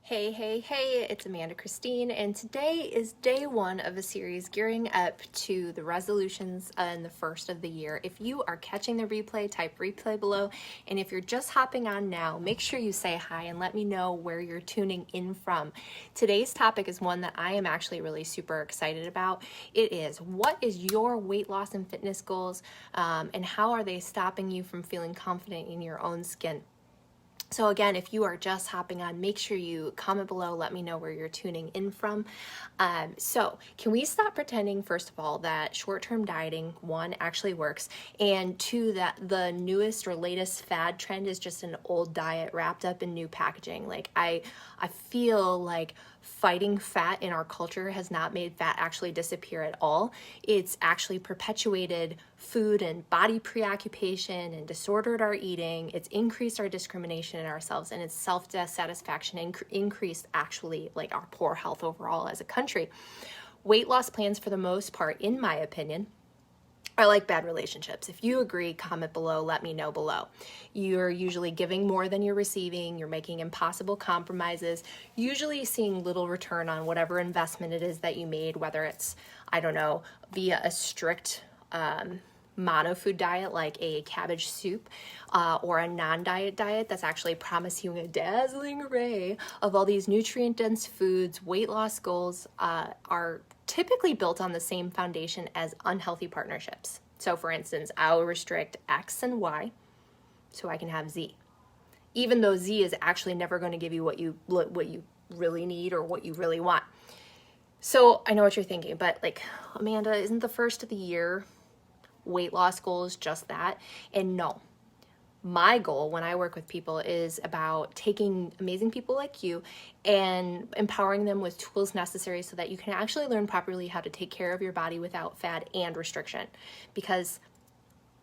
Hey, it's Amanda Christine, and today is day one of a series gearing up to the resolutions in the first of the year. If you are catching the replay, type replay below, and if you're just hopping on now, make sure you say hi and let me know where you're tuning in from. Today's topic is one that I am actually really super excited about. It is, what is your weight loss and fitness goals, and how are they stopping you from feeling confident in your own skin? So again, if you are just hopping on, make sure you comment below, let me know where you're tuning in from. So can we stop pretending, first of all, that short-term dieting, one, actually works, and two, that the newest or latest fad trend is just an old diet wrapped up in new packaging? Like I feel like fighting fat in our culture has not made fat actually disappear at all. It's actually perpetuated food and body preoccupation and disordered our eating. It's increased our discrimination in ourselves, and it's self-dissatisfaction and increased actually like our poor health overall as a country. Weight loss plans, for the most part, in my opinion, are like bad relationships. If you agree, comment below, let me know below. You're usually giving more than you're receiving, you're making impossible compromises, usually seeing little return on whatever investment it is that you made, whether it's, I don't know, via a strict mono food diet like a cabbage soup, or a non-diet diet that's actually promising you a dazzling array of all these nutrient-dense foods. Weight loss goals are typically built on the same foundation as unhealthy partnerships. So for instance, I'll restrict X and Y so I can have Z, even though Z is actually never going to give you what you really need or what you really want. So I know what you're thinking, but like, Amanda, isn't the first of the year weight loss goals just that? And no, my goal when I work with people is about taking amazing people like you and empowering them with tools necessary so that you can actually learn properly how to take care of your body without fad and restriction. Because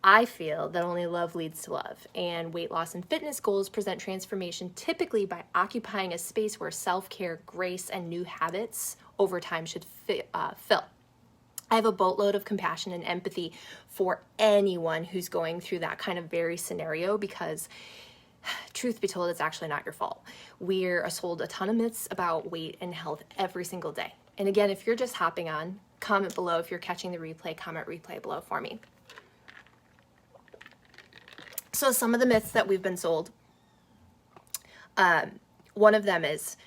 I feel that only love leads to love, and weight loss and fitness goals present transformation typically by occupying a space where self-care, grace, and new habits over time should fill. I have a boatload of compassion and empathy for anyone who's going through that kind of very scenario, because truth be told, it's actually not your fault. We're sold a ton of myths about weight and health every single day. And again, if you're just hopping on, comment below. If you're catching the replay, comment replay below for me. So some of the myths that we've been sold, one of them is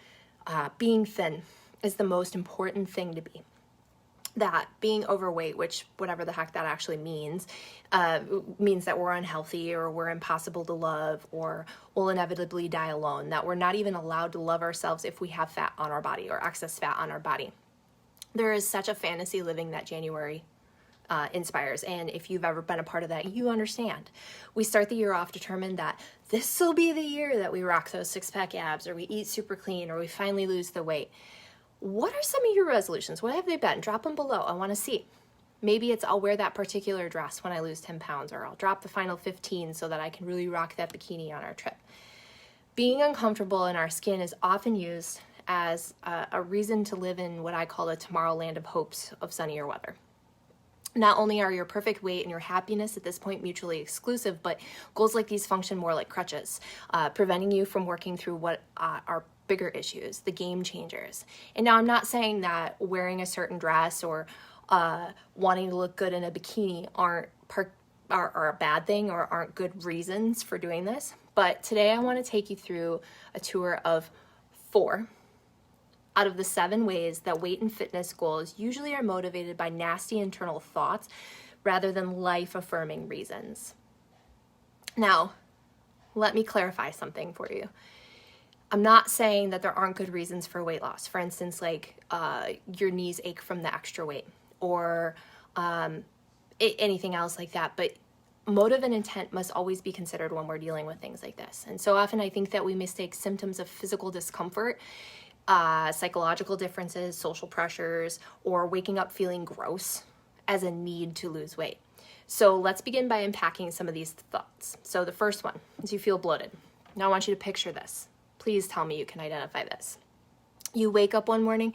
being thin is the most important thing to be. That being overweight, which whatever the heck that actually means that we're unhealthy or we're impossible to love or we'll inevitably die alone, that we're not even allowed to love ourselves if we have fat on our body or excess fat on our body. There is such a fantasy living that January inspires, and if you've ever been a part of that, you understand. We start the year off determined that this will be the year that we rock those six-pack abs, or we eat super clean, or we finally lose the weight. What are some of your resolutions? What have they been? Drop them below. I want to see. Maybe it's I'll wear that particular dress when I lose 10 pounds, or I'll drop the final 15 so that I can really rock that bikini on our trip. Being uncomfortable in our skin is often used as a reason to live in what I call a Tomorrowland of hopes of sunnier weather. Not only are your perfect weight and your happiness at this point mutually exclusive, but goals like these function more like crutches, preventing you from working through what are bigger issues, the game changers. And now I'm not saying that wearing a certain dress or wanting to look good in a bikini are a bad thing or aren't good reasons for doing this, but today I want to take you through a tour of 4 out of the 7 ways that weight and fitness goals usually are motivated by nasty internal thoughts rather than life-affirming reasons. Now, let me clarify something for you. I'm not saying that there aren't good reasons for weight loss. For instance, like your knees ache from the extra weight, or anything else like that. But motive and intent must always be considered when we're dealing with things like this. And so often I think that we mistake symptoms of physical discomfort, psychological differences, social pressures, or waking up feeling gross as a need to lose weight. So let's begin by unpacking some of these thoughts. So the first one is you feel bloated. Now I want you to picture this. Please tell me you can identify this. You wake up one morning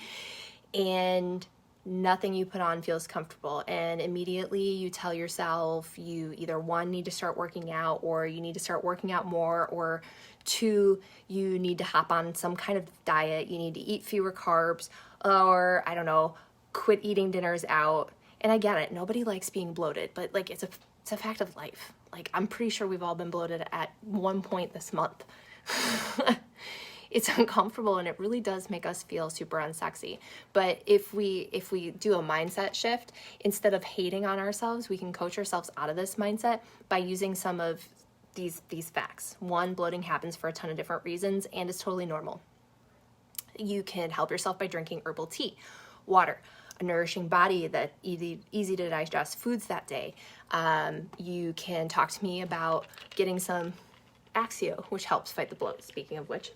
and nothing you put on feels comfortable, and immediately you tell yourself you either one, need to start working out, or you need to start working out more, or two, you need to hop on some kind of diet, you need to eat fewer carbs, or I don't know, quit eating dinners out. And I get it, nobody likes being bloated, but like it's a fact of life. Like I'm pretty sure we've all been bloated at one point this month. It's uncomfortable, and it really does make us feel super unsexy. But if we do a mindset shift, instead of hating on ourselves, we can coach ourselves out of this mindset by using some of these facts. One, bloating happens for a ton of different reasons and is totally normal. You can help yourself by drinking herbal tea, water, a nourishing body, that easy to digest foods that day. You can talk to me about getting some Axio, which helps fight the bloat, speaking of which.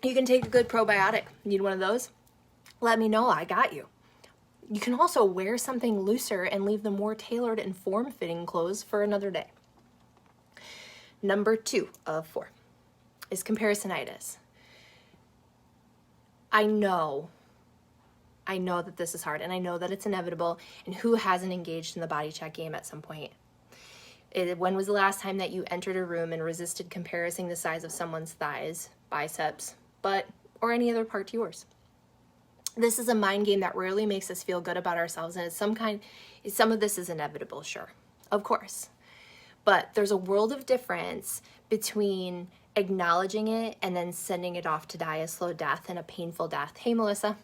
You can take a good probiotic. Need one of those? Let me know, I got you. You can also wear something looser and leave the more tailored and form-fitting clothes for another day. Number 2 of 4 is comparisonitis. I know that this is hard, and I know that it's inevitable, and who hasn't engaged in the body check game at some point? When was the last time that you entered a room and resisted comparing the size of someone's thighs, biceps, butt, or any other part to yours? This is a mind game that rarely makes us feel good about ourselves, and some of this is inevitable, sure, of course. But there's a world of difference between acknowledging it and then sending it off to die a slow death and a painful death. Hey, Melissa.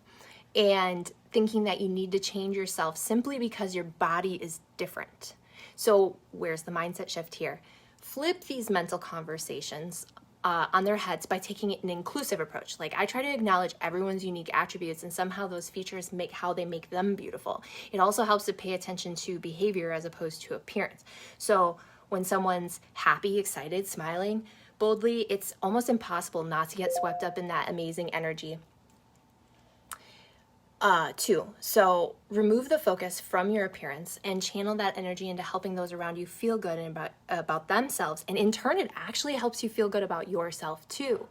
And thinking that you need to change yourself simply because your body is different. So where's the mindset shift here? Flip these mental conversations on their heads by taking an inclusive approach. Like I try to acknowledge everyone's unique attributes, and somehow those features make how they make them beautiful. It also helps to pay attention to behavior as opposed to appearance. So when someone's happy, excited, smiling boldly, it's almost impossible not to get swept up in that amazing energy. 2, so remove the focus from your appearance and channel that energy into helping those around you feel good and about themselves. And in turn, it actually helps you feel good about yourself too.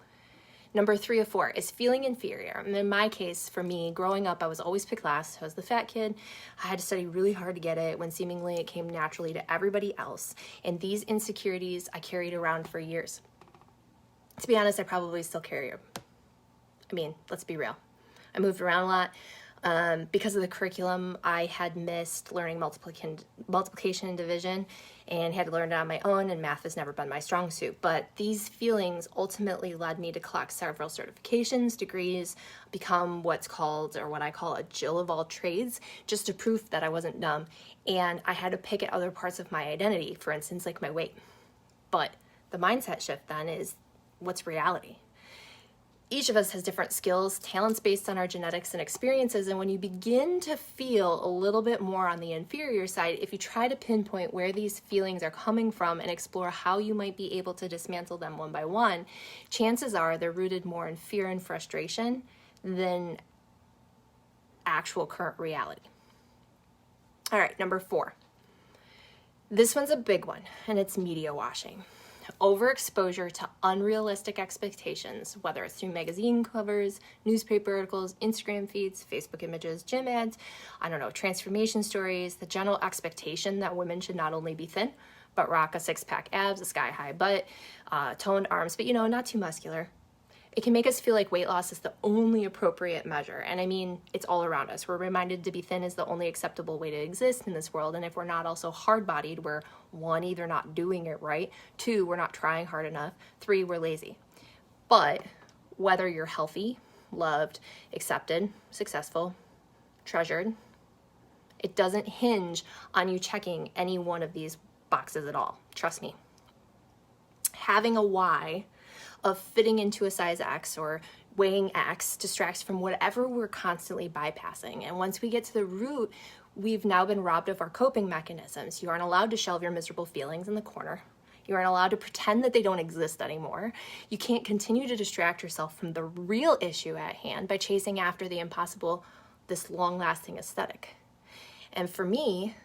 Number 3 of 4 is feeling inferior. And in my case, for me, growing up, I was always picked last. I was the fat kid. I had to study really hard to get it when seemingly it came naturally to everybody else. And these insecurities I carried around for years. To be honest, I probably still carry them. I mean, let's be real. I moved around a lot. Because of the curriculum, I had missed learning multiplication and division and had to learn it on my own, and math has never been my strong suit. But these feelings ultimately led me to collect several certifications, degrees, become what I call a Jill of all trades, just to prove that I wasn't dumb. And I had to pick at other parts of my identity, for instance, like my weight. But the mindset shift then is, what's reality? Each of us has different skills, talents based on our genetics and experiences, and when you begin to feel a little bit more on the inferior side, if you try to pinpoint where these feelings are coming from and explore how you might be able to dismantle them one by one, chances are they're rooted more in fear and frustration than actual current reality. All right, number 4. This one's a big one, and it's media washing. Overexposure to unrealistic expectations, whether it's through magazine covers, newspaper articles, Instagram feeds, Facebook images, gym ads, transformation stories, the general expectation that women should not only be thin, but rock a 6-pack abs, a sky-high butt, toned arms, but not too muscular. It can make us feel like weight loss is the only appropriate measure. And I mean, it's all around us. We're reminded to be thin is the only acceptable way to exist in this world. And if we're not also hard-bodied, we're 1, either not doing it right, 2, we're not trying hard enough, 3, we're lazy. But whether you're healthy, loved, accepted, successful, treasured, it doesn't hinge on you checking any one of these boxes at all. Trust me. Having a why of fitting into a size X or weighing X distracts from whatever we're constantly bypassing. And once we get to the root, we've now been robbed of our coping mechanisms. You aren't allowed to shelve your miserable feelings in the corner. You aren't allowed to pretend that they don't exist anymore. You can't continue to distract yourself from the real issue at hand by chasing after the impossible, this long-lasting aesthetic. And for me,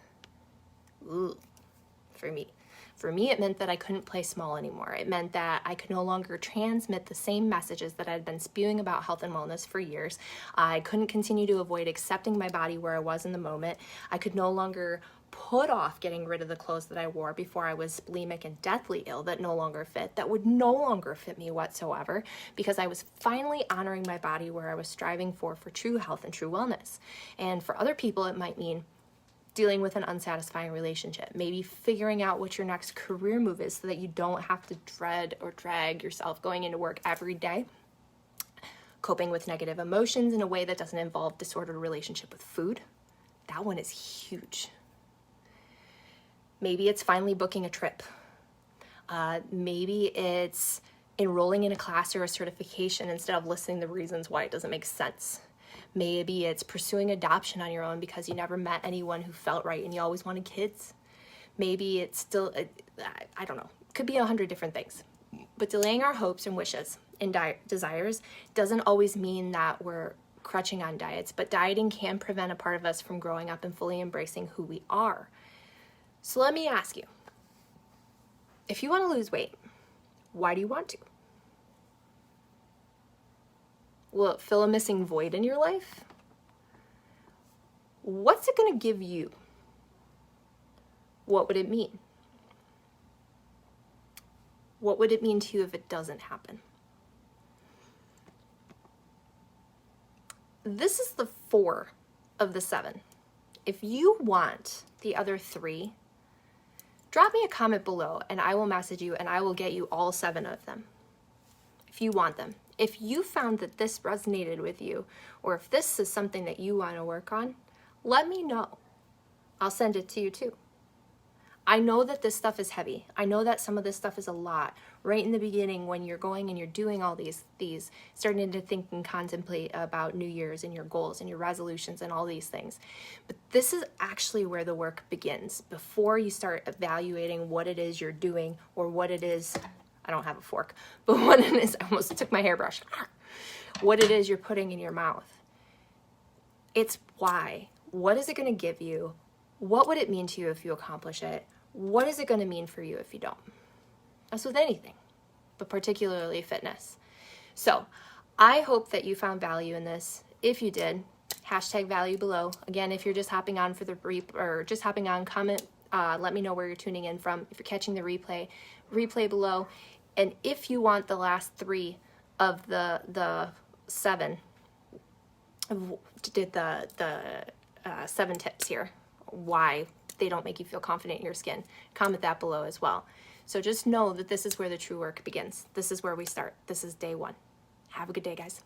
For me, it meant that I couldn't play small anymore. It meant that I could no longer transmit the same messages that I'd been spewing about health and wellness for years. I couldn't continue to avoid accepting my body where I was in the moment. I could no longer put off getting rid of the clothes that I wore before I was bulimic and deathly ill that no longer fit, that would no longer fit me whatsoever, because I was finally honoring my body where I was striving for true health and true wellness. And for other people, it might mean dealing with an unsatisfying relationship, maybe figuring out what your next career move is so that you don't have to dread or drag yourself going into work every day, coping with negative emotions in a way that doesn't involve disordered relationship with food. That one is huge. Maybe it's finally booking a trip. Maybe it's enrolling in a class or a certification instead of listing the reasons why it doesn't make sense. Maybe it's pursuing adoption on your own because you never met anyone who felt right and you always wanted kids. Maybe it's still, I don't know, it could be 100 different things. But delaying our hopes and wishes and desires doesn't always mean that we're crutching on diets, but dieting can prevent a part of us from growing up and fully embracing who we are. So let me ask you, if you want to lose weight, why do you want to? Will it fill a missing void in your life? What's it going to give you? What would it mean? What would it mean to you if it doesn't happen? This is the 4 of the 7. If you want the other 3, drop me a comment below and I will message you and I will get you all 7 of them if you want them. If you found that this resonated with you, or if this is something that you want to work on, let me know. I'll send it to you too. I know that this stuff is heavy. I know that some of this stuff is a lot. Right in the beginning when you're going and you're doing all these starting to think and contemplate about New Year's and your goals and your resolutions and all these things. But this is actually where the work begins. Before you start evaluating what it is you're doing or what it is, I don't have a fork, but what it is, I almost took my hairbrush, what it is you're putting in your mouth. It's why. What is it going to give you? What would it mean to you if you accomplish it? What is it going to mean for you if you don't? That's with anything, but particularly fitness. So I hope that you found value in this. If you did, hashtag value below. Again, if you're just hopping on for the or just hopping on, comment, let me know where you're tuning in from. If you're catching the replay below. And if you want the last 3 of the 7, did the 7 tips here, why they don't make you feel confident in your skin, comment that below as well. So just know that this is where the true work begins. This is where we start. This is day 1. Have a good day, guys.